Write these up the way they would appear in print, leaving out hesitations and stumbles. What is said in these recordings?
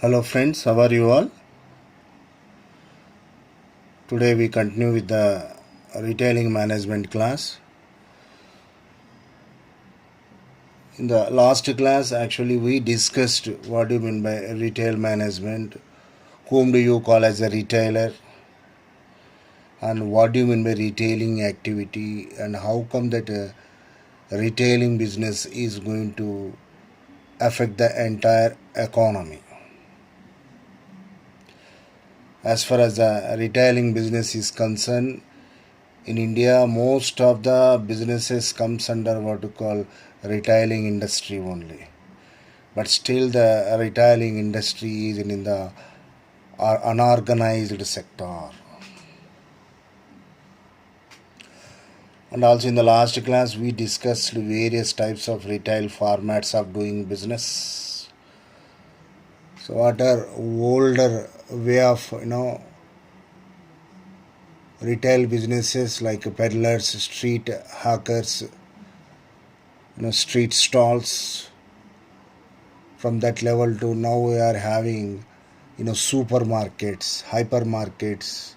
Hello friends, how are you all? Today we continue with the retailing management class. In the last class actually we discussed what do you mean by retail management, whom do you call as a retailer, and what do you mean by retailing activity, and how come that retailing business is going to affect the entire economy. As far as the retailing business is concerned, in India, most of the businesses comes under what you call retailing industry only. But still the retailing industry is in the unorganized sector. And also in the last class, we discussed various types of retail formats of doing business. So what are older way of, retail businesses like peddlers, street hawkers, street stalls. From that level to now we are having, supermarkets, hypermarkets,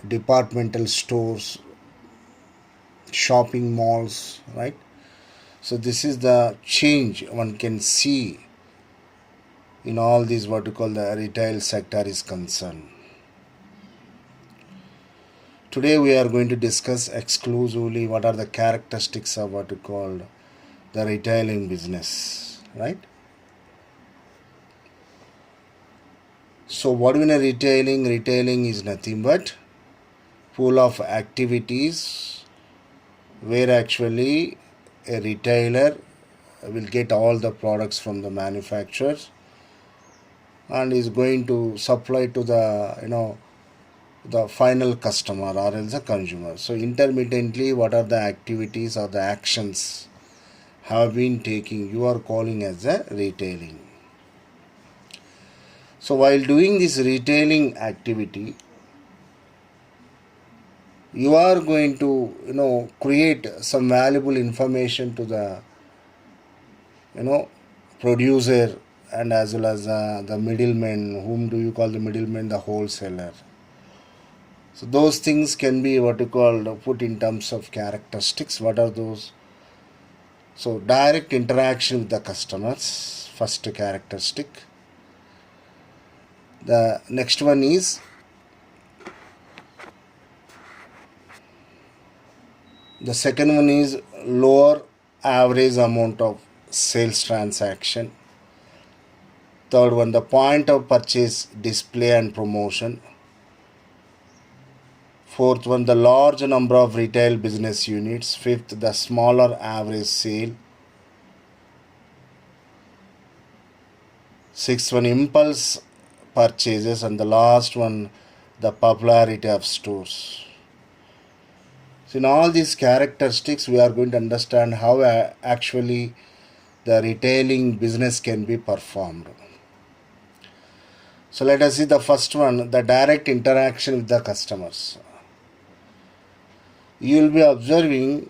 departmental stores, shopping malls, right? So this is the change one can see in all these what you call the retail sector is concerned. Today we are going to discuss exclusively what are the characteristics of what you call the retailing business, right? So what do you mean retailing? Retailing is nothing but pool of activities where actually a retailer will get all the products from the manufacturers and is going to supply to the the final customer or else the consumer. So intermittently what are the activities or the actions have been taking, you are calling as a retailing. So while doing this retailing activity, you are going to create some valuable information to the producer and as well as the middleman. Whom do you call the middleman? The wholesaler. So those things can be what you call put in terms of characteristics. What are those? So direct interaction with the customers, first characteristic. The next one is the second one is lower average amount of sales transaction. Third one, the point of purchase, display and promotion. Fourth one, the large number of retail business units. Fifth, the smaller average sale. Sixth one, impulse purchases. And the last one, the popularity of stores. So in all these characteristics, we are going to understand how actually the retailing business can be performed. So let us see the first one, the direct interaction with the customers. You will be observing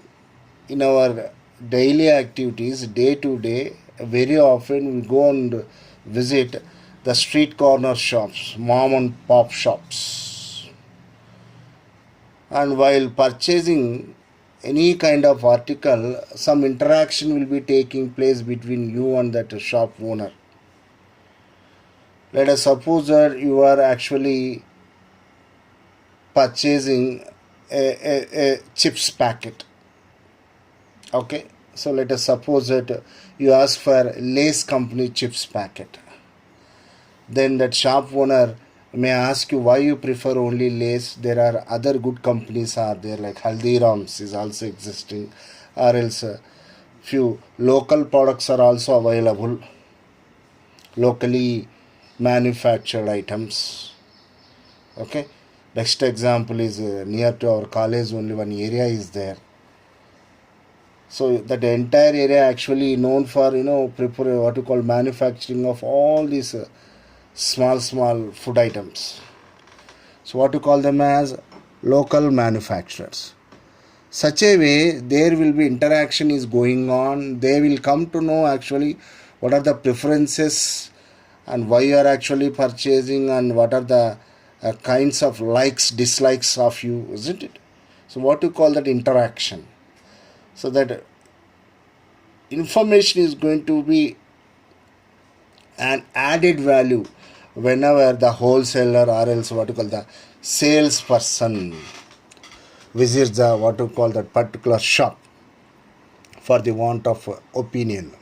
in our daily activities, day to day, very often we go and visit the street corner shops, mom and pop shops. And while purchasing any kind of article, some interaction will be taking place between you and that shop owner. Let us suppose that you are actually purchasing a chips packet. Okay, so let us suppose that you ask for Lay's company chips packet. Then that shop owner may ask you why you prefer only Lay's. There are other good companies are there, like Haldiram's is also existing, or else few local products are also available, locally manufactured items. Okay, next example is near to our college, only one area is there. So that entire area actually known for prepare what you call manufacturing of all these small food items. So what you call them as local manufacturers. Such a way there will be interaction is going on. They will come to know actually what are the preferences and why you are actually purchasing, and what are the kinds of likes, dislikes of you, isn't it? So what you call that interaction. So that information is going to be an added value whenever the wholesaler or else what you call the salesperson visits the what you call that particular shop for the want of opinion.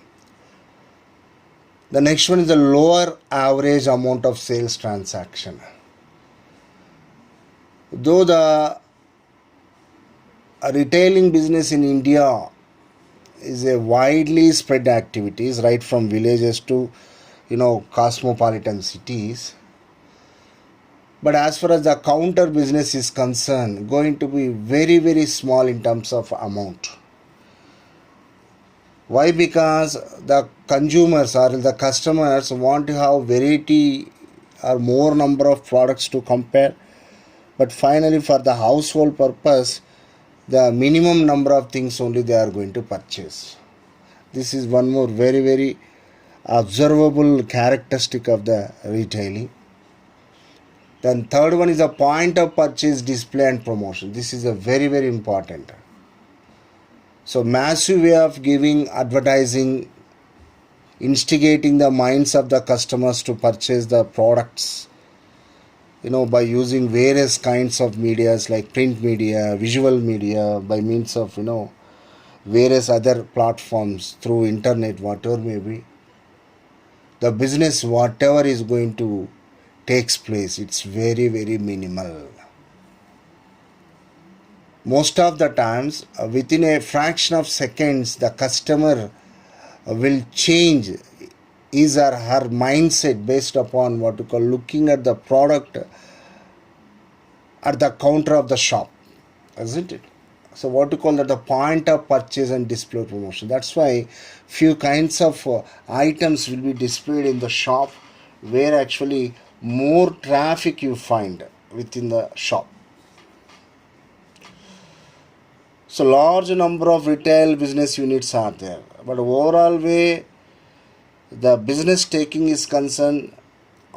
The next one is the lower average amount of sales transaction. Though the retailing business in India is a widely spread activities, right from villages to cosmopolitan cities, but as far as the counter business is concerned, going to be very very small in terms of amount. Why? Because the consumers or the customers want to have variety or more number of products to compare, but finally for the household purpose, the minimum number of things only they are going to purchase. This is one more very very observable characteristic of the retailing. Then third one is the point of purchase, display and promotion. This is a very very important. So massive way of giving advertising, instigating the minds of the customers to purchase the products, by using various kinds of medias like print media, visual media, by means of various other platforms through internet, whatever may be. The business, whatever is going to takes place, it's very very minimal. Most of the times, within a fraction of seconds, the customer will change his or her mindset based upon what you call looking at the product at the counter of the shop, isn't it? So what you call that the point of purchase and display promotion. That's why few kinds of items will be displayed in the shop, where actually more traffic you find within the shop. So large number of retail business units are there, but overall way the business taking is concerned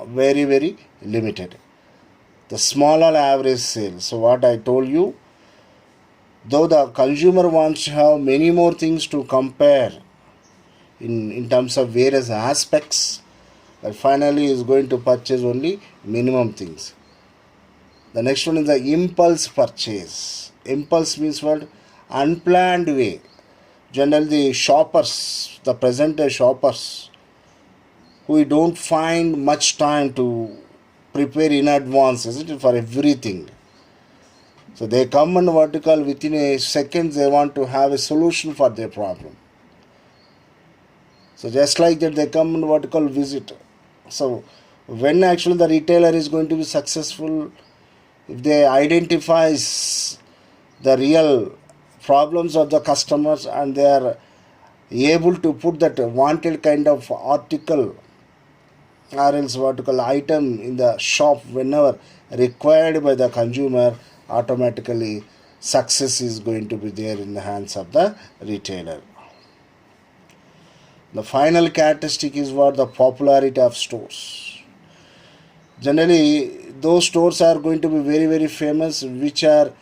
very very limited. The smaller average sales. So what I told you, though the consumer wants to have many more things to compare in terms of various aspects, but finally is going to purchase only minimum things. The next one is the impulse purchase. Impulse means what? Unplanned way. Generally the shoppers, the present day shoppers, who don't find much time to prepare in advance, isn't it, for everything. So they come and what you call within a second they want to have a solution for their problem. So just like that they come and what you call visit. So when actually the retailer is going to be successful, if they identifies the real problems of the customers and they are able to put that wanted kind of article or else what you call item in the shop whenever required by the consumer, automatically success is going to be there in the hands of the retailer. The final characteristic is what? The popularity of stores. Generally those stores are going to be very very famous, which are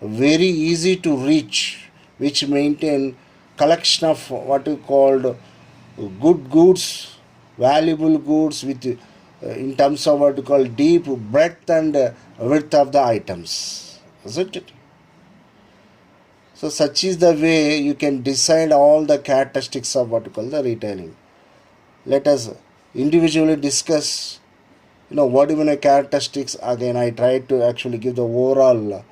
very easy to reach, which maintain collection of what you called good goods, valuable goods with in terms of what you call deep breadth and width of the items, isn't it? So such is the way you can decide all the characteristics of what you call the retailing. Let us individually discuss what even a characteristics. Again I tried to actually give the overall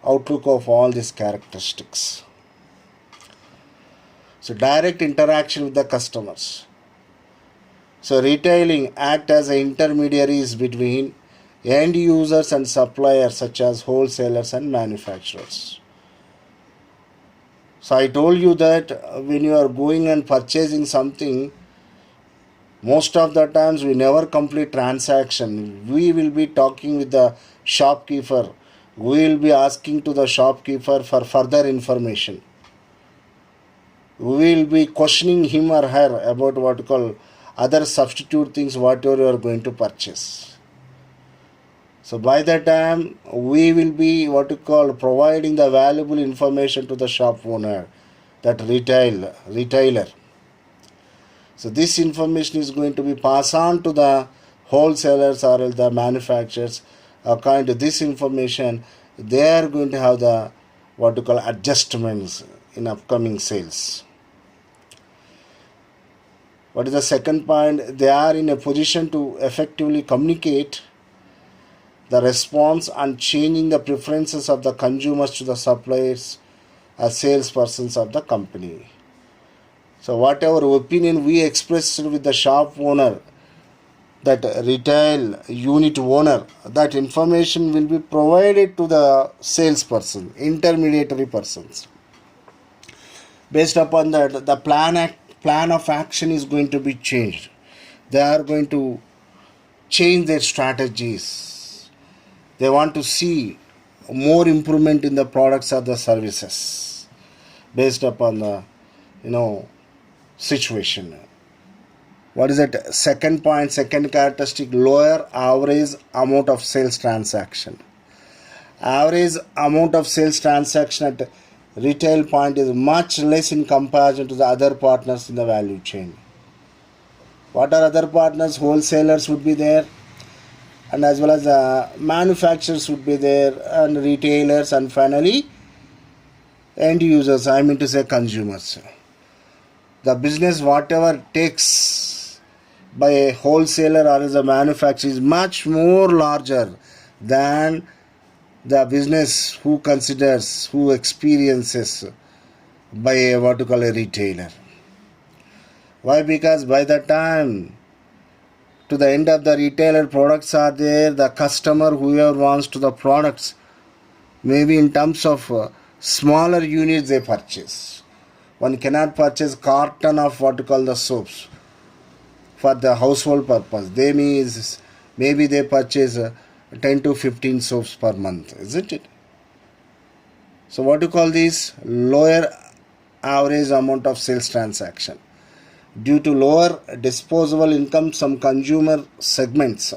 outlook of all these characteristics. So direct interaction with the customers. So retailing act as intermediaries between end users and suppliers such as wholesalers and manufacturers. So I told you that when you are going and purchasing something, most of the times we never complete transaction. We will be talking with the shopkeeper We will be asking to the shopkeeper for further information. We will be questioning him or her about what you call other substitute things, whatever you are going to purchase. So by that time, we will be what you call providing the valuable information to the shop owner, that retailer. So this information is going to be passed on to the wholesalers or the manufacturers. According to this information, they are going to have the what you call adjustments in upcoming sales. What is the second point? They are in a position to effectively communicate the response and changing the preferences of the consumers to the suppliers as salespersons of the company. So whatever opinion we expressed with the shop owner, that retail unit owner, that information will be provided to the salesperson, intermediary persons. Based upon that, the plan of action is going to be changed. They are going to change their strategies. They want to see more improvement in the products or the services based upon the situation. What is that? Second point, second characteristic, lower average amount of sales transaction. Average amount of sales transaction at retail point is much less in comparison to the other partners in the value chain. What are other partners? Wholesalers would be there, and as well as manufacturers would be there, and retailers, and finally end users, I mean to say consumers. The business whatever takes by a wholesaler or as a manufacturer is much more larger than the business who experiences by a what you call a retailer. Why? Because by the time to the end of the retailer, products are there, the customer, whoever wants to the products, maybe in terms of smaller units they purchase. One cannot purchase carton of what you call the soaps for the household purpose. Maybe they purchase 10 to 15 soaps per month, isn't it? So what do you call this? Lower average amount of sales transaction. Due to lower disposable income, some consumer segments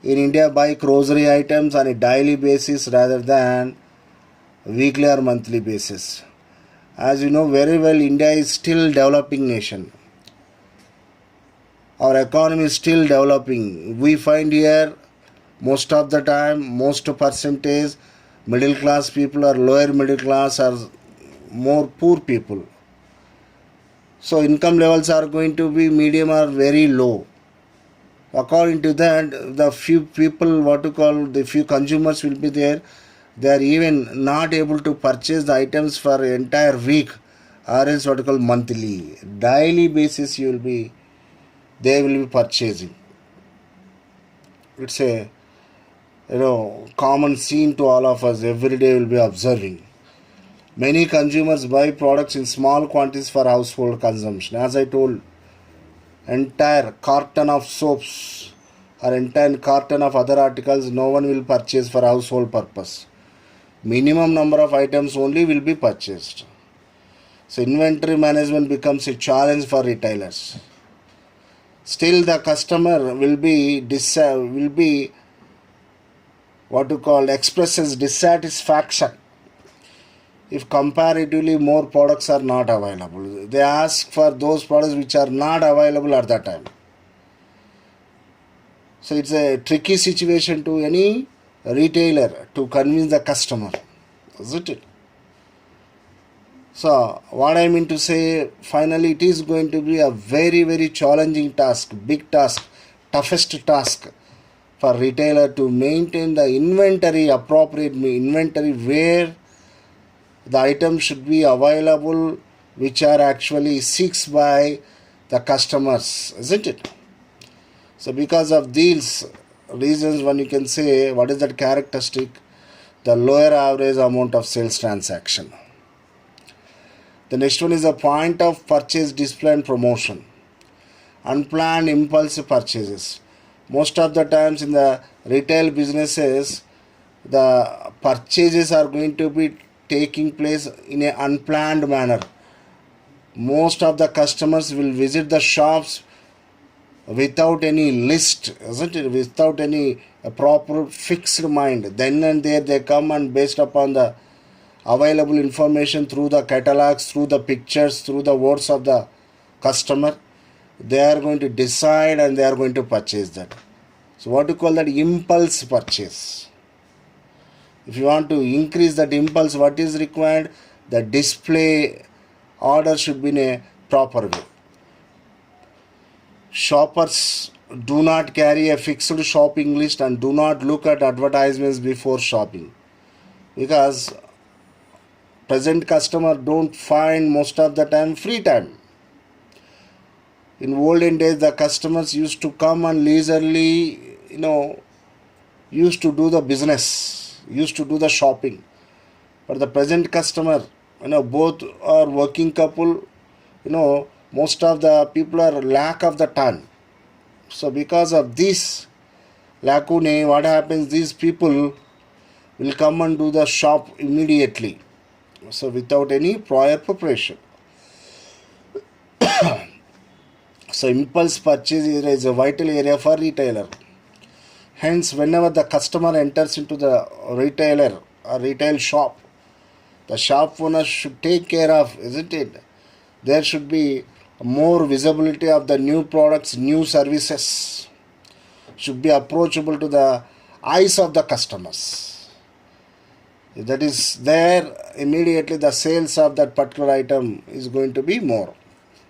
in India buy grocery items on a daily basis rather than weekly or monthly basis. As you know very well, India is still developing nation. Our economy is still developing. We find here most of the time, most percentage middle class people or lower middle class or more poor people. So income levels are going to be medium or very low. According to that, the few people, the few consumers will be there. They are even not able to purchase the items for entire week or else monthly. Daily basis they will be purchasing. It's a common scene to all of us. Every day will be observing. Many consumers buy products in small quantities for household consumption. As I told, entire carton of soaps or entire carton of other articles no one will purchase for household purpose. Minimum number of items only will be purchased. So inventory management becomes a challenge for retailers. Still the customer will be expresses dissatisfaction if comparatively more products are not available. They ask for those products which are not available at that time. So it's a tricky situation to any retailer to convince the customer, isn't it? So what I mean to say, finally it is going to be a very, very challenging task, big task, toughest task for retailer to maintain the inventory, appropriate inventory where the items should be available which are actually seeked by the customers, isn't it? So because of these reasons, one you can say, what is that characteristic? The lower average amount of sales transaction. The next one is the point of purchase display and promotion. Unplanned impulsive purchases. Most of the times in the retail businesses, the purchases are going to be taking place in an unplanned manner. Most of the customers will visit the shops without any list, isn't it? Without any proper fixed mind. Then and there they come, and based upon the available information through the catalogs, through the pictures, through the words of the customer, they are going to decide and they are going to purchase that. So what you call that? Impulse purchase. If you want to increase that impulse, what is required? The display order should be in a proper way. Shoppers do not carry a fixed shopping list and do not look at advertisements before shopping, because present customer don't find most of the time free time. In olden days, the customers used to come and leisurely, used to do the business, used to do the shopping. But the present customer, both are working couple, most of the people are lack of the time. So because of this lacune, what happens? These people will come and do the shop immediately. So without any prior preparation. So impulse purchase is a vital area for retailer. Hence, whenever the customer enters into the retailer or retail shop, the shop owner should take care of, isn't it? There should be more visibility of the new products, new services. Should be approachable to the eyes of the customers. If that is there, immediately the sales of that particular item is going to be more,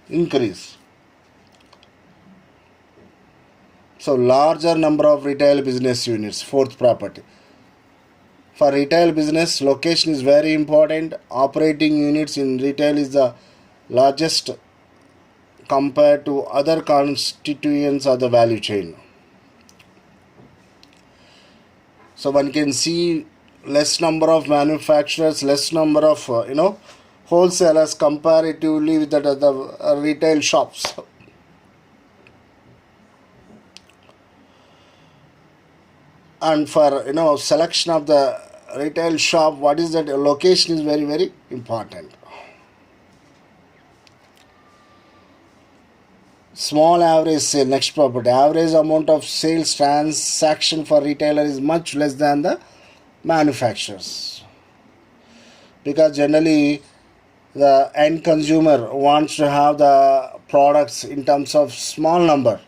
increase. So larger number of retail business units, fourth property. For retail business, location is very important. Operating units in retail is the largest compared to other constituents of the value chain. So one can see less number of manufacturers, less number of wholesalers comparatively with the other retail shops. And for selection of the retail shop, what is that? Location is very, very important. Small average sale, next property. Average amount of sales transaction for retailer is much less than the manufacturers, because generally the end consumer wants to have the products in terms of small number.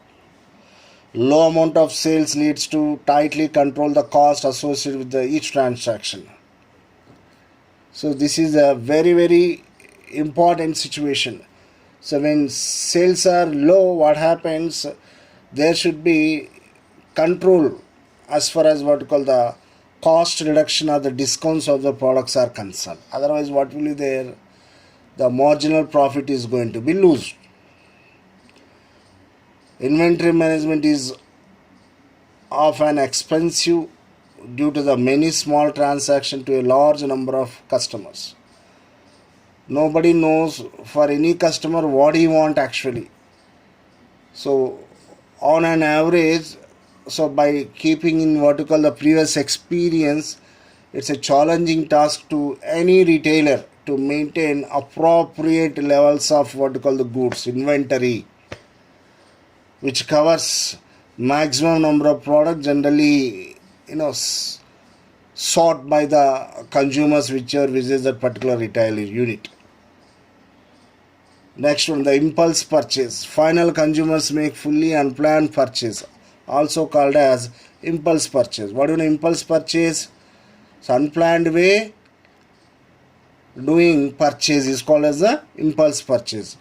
Low amount of sales leads to tightly control the cost associated with each transaction. So this is a very, very important situation. So when sales are low, what happens? There should be control as far as what we call the cost reduction or the discounts of the products are concerned. Otherwise, what will be there? The marginal profit is going to be lost. Inventory management is often expensive due to the many small transactions to a large number of customers. Nobody knows for any customer what he wants actually. So on an average, so by keeping in what you call the previous experience, it's a challenging task to any retailer to maintain appropriate levels of what you call the goods inventory, which covers maximum number of products generally sought by the consumers whichever visits that particular retail unit. Next one, the impulse purchase. Final consumers make fully unplanned purchase, also called as impulse purchase. What do you know impulse purchase? It's unplanned way doing purchase is called as the impulse purchase.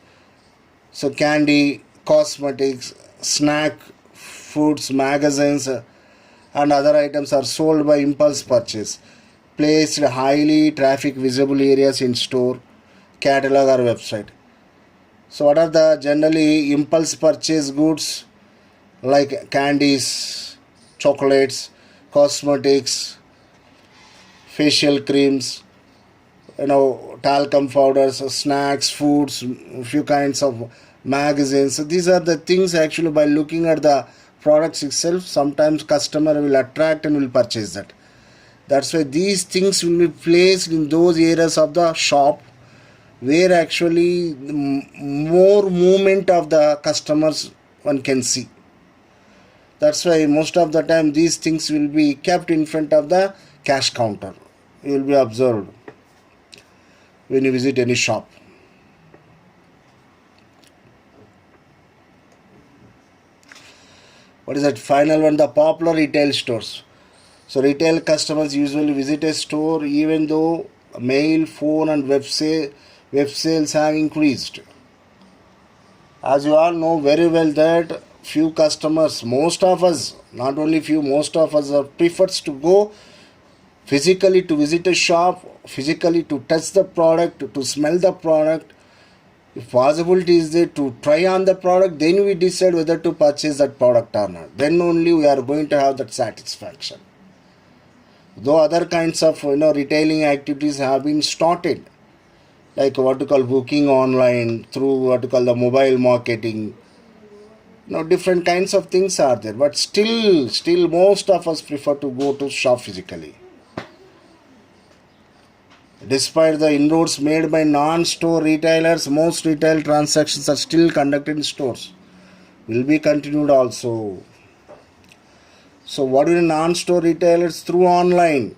So candy, cosmetics, snack, foods, magazines and other items are sold by impulse purchase, placed highly traffic visible areas in store, catalog or website. So what are the generally impulse purchase goods? Like candies, chocolates, cosmetics, facial creams, talcum powders, snacks, foods, few kinds of magazines. So these are the things actually by looking at the products itself, sometimes customer will attract and will purchase that. That's why these things will be placed in those areas of the shop where actually more movement of the customers one can see. That's why most of the time these things will be kept in front of the cash counter. You will be observed when you visit any shop. What is that final one? The popular retail stores. So retail customers usually visit a store even though mail, phone and web sales have increased. As you all know very well that few customers, most of us, not only few, most of us prefers to go physically to visit a shop, physically to touch the product, to smell the product. If possibility is there to try on the product, then we decide whether to purchase that product or not. Then only we are going to have that satisfaction. Though other kinds of retailing activities have been started, like what you call booking online through what you call the mobile marketing. Different kinds of things are there, but still most of us prefer to go to shop physically. Despite the inroads made by non-store retailers, most retail transactions are still conducted in stores. Will be continued also. So what do non-store retailers? Through online,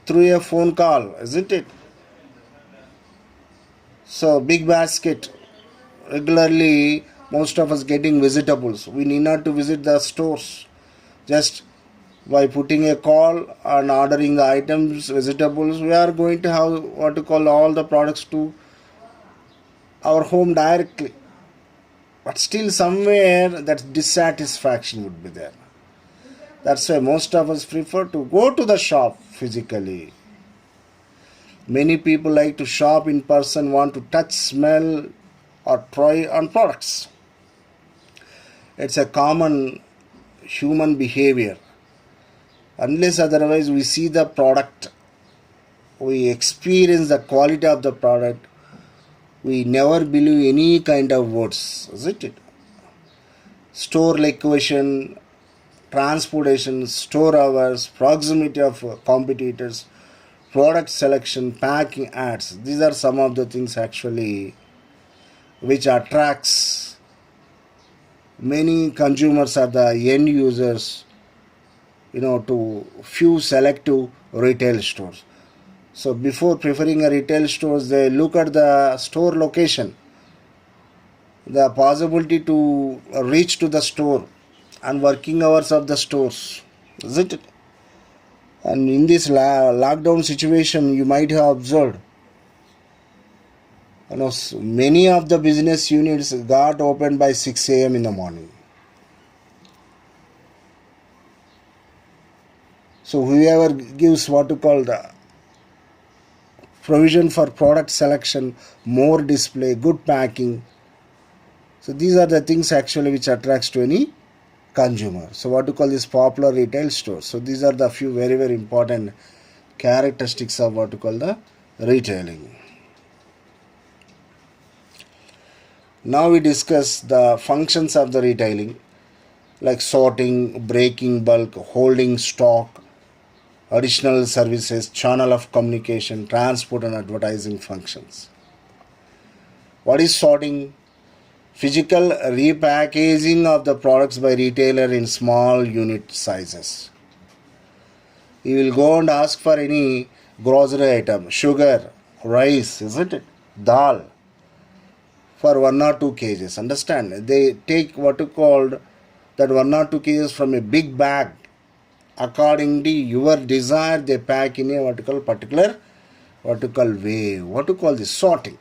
through a phone call, isn't it? So big basket, regularly most of us getting vegetables. We need not to visit the stores. Just by putting a call and ordering the items, vegetables, we are going to have what to call all the products to our home directly. But still somewhere that dissatisfaction would be there. That's why most of us prefer to go to the shop physically. Many people like to shop in person, want to touch, smell or try on products. It's a common human behavior. Unless otherwise we see the product, we experience the quality of the product, we never believe any kind of words, isn't it? Store location, transportation, store hours, proximity of competitors, product selection, packing, ads. These are some of the things actually which attracts many consumers or the end users to few selective retail stores. So before preferring a retail stores, they look at the store location, the possibility to reach to the store and working hours of the stores, isn't it? And in this lockdown situation, you might have observed, many of the business units got opened by 6 a.m. in the morning. So whoever gives what to call the provision for product selection, more display, good packing. So these are the things actually which attracts to any consumer. So what to call this popular retail stores. So these are the few very, very important characteristics of what to call the retailing. Now we discuss the functions of the retailing, like sorting, breaking bulk, holding stock, additional services, channel of communication, transport and advertising functions. What is sorting? Physical repackaging of the products by retailer in small unit sizes. You will go and ask for any grocery item, sugar, rice, isn't it? Dal, for 1 or 2 kgs. Understand? They take what you called that 1 or 2 kgs from a big bag. According to your desire, they pack in a particular way. What to call this? Sorting.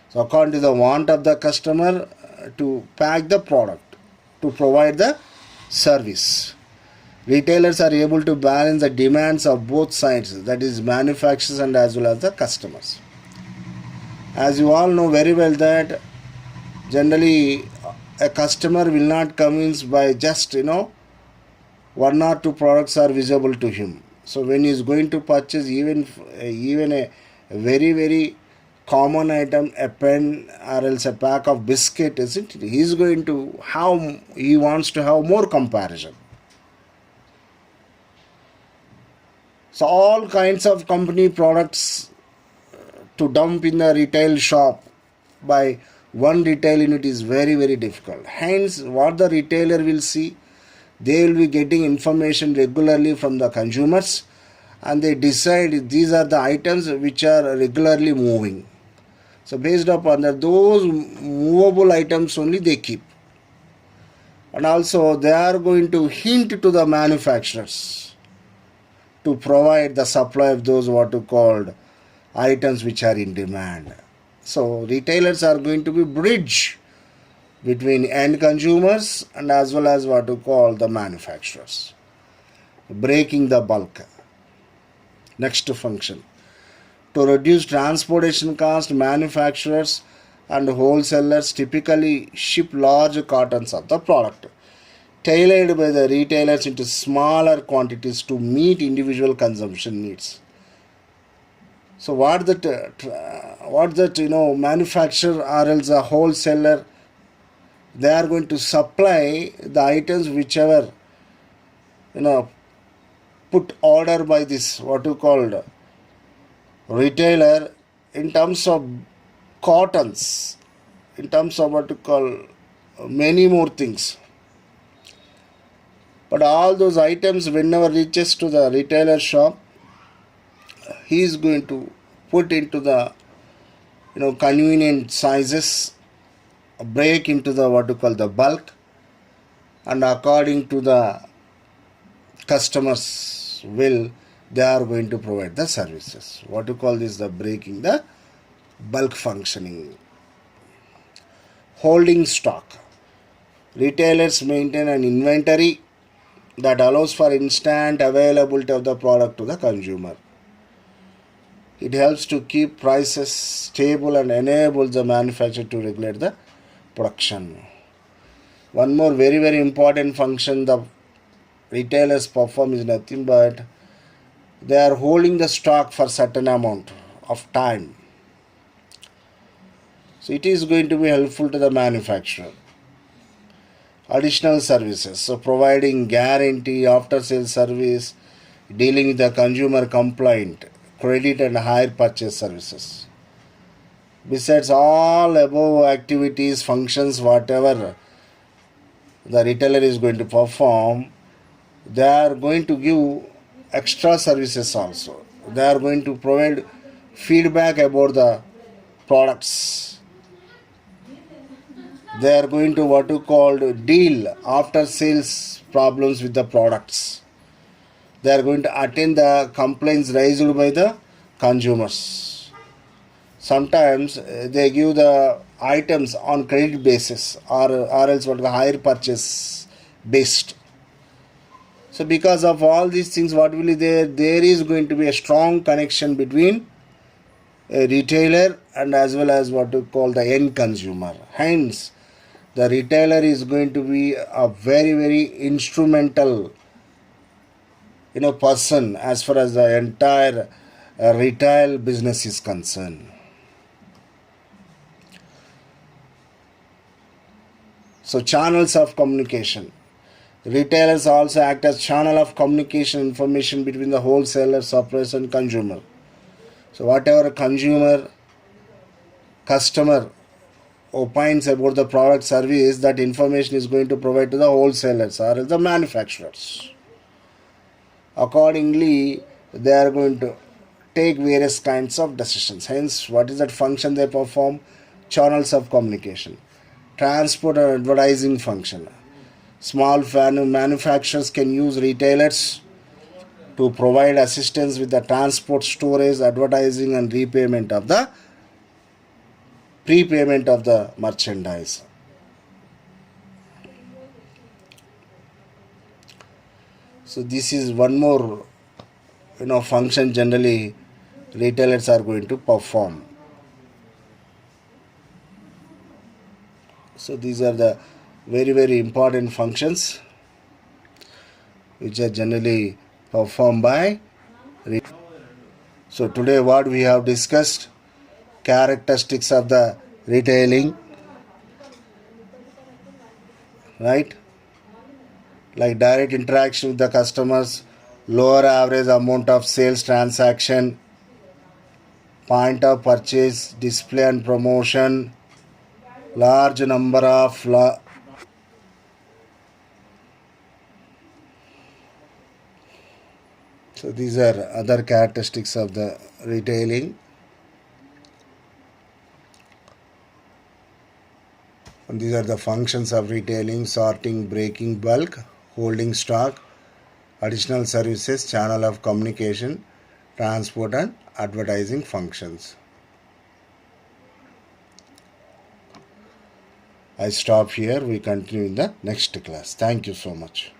So according to the want of the customer to pack the product, to provide the service. Retailers are able to balance the demands of both sides, that is manufacturers and as well as the customers. As you all know very well that generally a customer will not convince by just 1 or 2 products are visible to him. So when he is going to purchase even a very, very common item, a pen or else a pack of biscuit, isn't it? He wants to have more comparison. So all kinds of company products to dump in the retail shop by one retail unit is very, very difficult. Hence, what the retailer will see, they will be getting information regularly from the consumers, and they decide these are the items which are regularly moving. So based upon that, those movable items only they keep. And also they are going to hint to the manufacturers to provide the supply of those what you called items which are in demand. So retailers are going to be bridge between end consumers and as well as what you call the manufacturers, breaking the bulk. Next function, to reduce transportation cost, manufacturers and wholesalers typically ship large cartons of the product tailored by the retailers into smaller quantities to meet individual consumption needs. So what that manufacturer or else a wholesaler, they are going to supply the items whichever put order by this what you called retailer in terms of cottons, in terms of what you call many more things. But all those items whenever reaches to the retailer shop, he is going to put into the convenient sizes, break into the what you call the bulk, and according to the customers will, they are going to provide the services. What you call this, the breaking the bulk functioning. Holding stock, retailers maintain an inventory that allows for instant availability of the product to the consumer. It helps to keep prices stable and enables the manufacturer to regulate the production. One more very, very important function the retailers perform is nothing but they are holding the stock for certain amount of time. So it is going to be helpful to the manufacturer. Additional services, so providing guarantee, after sales service, dealing with the consumer complaint, credit and hire purchase services. Besides all above activities, functions, whatever the retailer is going to perform, they are going to give extra services also. They are going to provide feedback about the products. They are going to what you call deal after sales problems with the products. They are going to attend the complaints raised by the consumers. Sometimes they give the items on credit basis or else what the higher purchase based. So because of all these things, what will be there? There is going to be a strong connection between a retailer and as well as what we call the end consumer. Hence, the retailer is going to be a very, very instrumental person as far as the entire retail business is concerned. So channels of communication. Retailers also act as channel of communication information between the wholesaler, suppliers and consumer. So whatever customer opines about the product service, that information is going to provide to the wholesalers or the manufacturers. Accordingly, they are going to take various kinds of decisions. Hence, what is that function they perform? Channels of communication. Transport and advertising function. Small manufacturers can use retailers to provide assistance with the transport, storage, advertising and prepayment of the merchandise. So this is one more function generally retailers are going to perform. So these are the very, very important functions which are generally performed by retailers. So today what we have discussed, characteristics of the retailing, right? Like direct interaction with the customers, lower average amount of sales transaction, point of purchase, display and promotion, large number of so these are other characteristics of the retailing. And these are the functions of retailing: sorting, breaking bulk, holding stock, additional services, channel of communication, transport and advertising functions. I stop here. We continue in the next class. Thank you so much.